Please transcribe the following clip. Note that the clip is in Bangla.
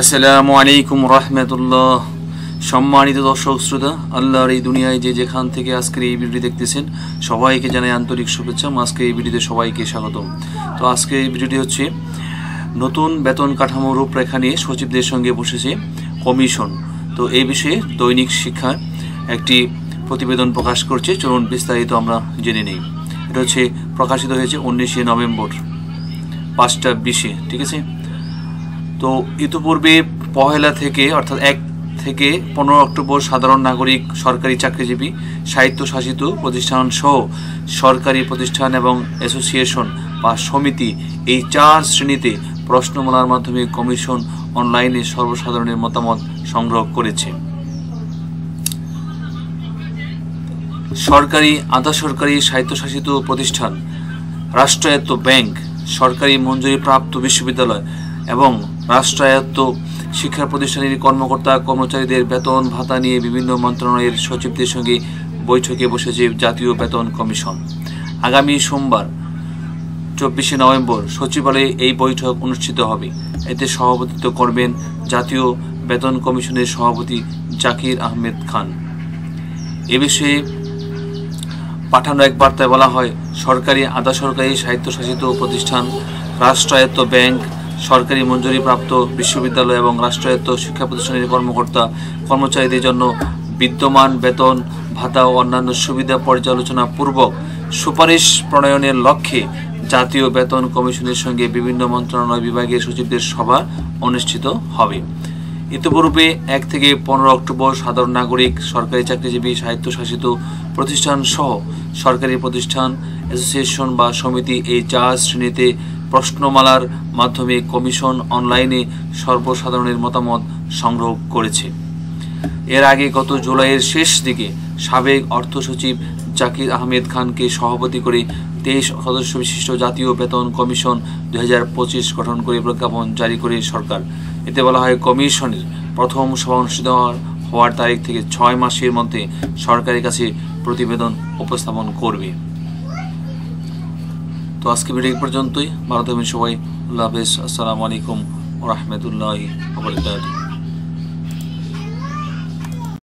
আসসালামু আলাইকুম রাহমাতুল্লাহ। সম্মানিত দর্শক শ্রোতা, আল্লাহর এই দুনিয়ায় যে যেখান থেকে আজকের এই ভিডিওটি দেখতেছেন সবাইকে জানাই আন্তরিক শুভেচ্ছা। আজকে এই ভিডিওতে সবাইকে স্বাগতম। তো আজকে এই ভিডিওটি হচ্ছে নতুন বেতন কাঠামো রূপরেখা নিয়ে সচিবদের সঙ্গে বসেছে কমিশন। তো এই বিষয়ে দৈনিক শিক্ষার একটি প্রতিবেদন প্রকাশ করছে, চলুন বিস্তারিত আমরা জেনে নেই। এটা হচ্ছে প্রকাশিত হয়েছে 19শে নভেম্বর 5টা 20-এ, ঠিক আছে। তো ইতিপূর্বে পহেলা থেকে অর্থাৎ 1 থেকে 15 অক্টোবর সাধারণ নাগরিক, সরকারি চাকরিজীবী, স্বায়ত্তশাসিত প্রতিষ্ঠান সহ সরকারি প্রতিষ্ঠান এবং অ্যাসোসিয়েশন বা সমিতি এই 4 শ্রেণীতে প্রশ্নমালার মাধ্যমে কমিশন অনলাইনে সর্বসাধারণের মতামত সংগ্রহ করেছে। সরকারি, আধা সরকারি, স্বায়ত্তশাসিত প্রতিষ্ঠান, রাষ্ট্রায়ত্ত ব্যাংক, সরকারি মঞ্জুরিপ্রাপ্ত বিশ্ববিদ্যালয় এবং রাষ্ট্রায়ত্ত শিক্ষা প্রতিষ্ঠানের কর্মকর্তা কর্মচারীদের বেতন ভাতা নিয়ে বিভিন্ন মন্ত্রণালয়ের সচিবদের সঙ্গে বৈঠকে বসেছে জাতীয় বেতন কমিশন। আগামী সোমবার 24শে নভেম্বর সচিবালয়ে এই বৈঠক অনুষ্ঠিত হবে। এতে সভাপতিত্ব করবেন জাতীয় বেতন কমিশনের সভাপতি জাকির আহমেদ খান। এ বিষয়ে পাঠানো এক বার্তায় বলা হয়, সরকারি, আধা সরকারি, স্বায়ত্তশাসিত প্রতিষ্ঠান, রাষ্ট্রায়ত্ত ব্যাংক, সরকারি মঞ্জুরিপ্রাপ্ত বিশ্ববিদ্যালয় এবং রাষ্ট্রায়ত্ত শিক্ষা প্রতিষ্ঠানের কর্মকর্তা কর্মচারীদের জন্য বিদ্যমান বেতন ভাতা ও অন্যান্য সুবিধা পর্যালোচনা পূর্বক সুপারিশ প্রণয়নের লক্ষ্যে জাতীয় বেতন কমিশনের সঙ্গে বিভিন্ন মন্ত্রণালয় বিভাগের সচিবদের সভা অনুষ্ঠিত হবে। ইতিপূর্বে 1 থেকে 15 অক্টোবর সাধারণ নাগরিক, সরকারি চাকরিজীবী, স্বায়ত্তশাসিত প্রতিষ্ঠান সহ সরকারি প্রতিষ্ঠান, অ্যাসোসিয়েশন বা সমিতি এই 4 শ্রেণীতে প্রশ্নমালার মাধ্যমে কমিশন অনলাইনে সর্বসাধারণের মতামত সংগ্রহ করেছে। এর আগে গত জুলাইয়ের শেষ দিকে সাবেক অর্থ সচিব জাকির আহমেদ খানকে সভাপতি করে 23 সদস্য বিশিষ্ট জাতীয় বেতন কমিশন 2025 গঠন করে প্রজ্ঞাপন জারি করে সরকার। এতে বলা হয়, কমিশনের প্রথম সভা অনুষ্ঠিত হওয়ার তারিখ থেকে 6 মাসের মধ্যে সরকারের কাছে প্রতিবেদন উপস্থাপন করবে। তো আজকে ভিডিও পর্যন্তই। ভালো থাকবেন সবাই। আল্লাহ হাফেজ। আসসালামু আলাইকুম ওয়া রাহমাতুল্লাহি ওয়া বারাকাতুহু।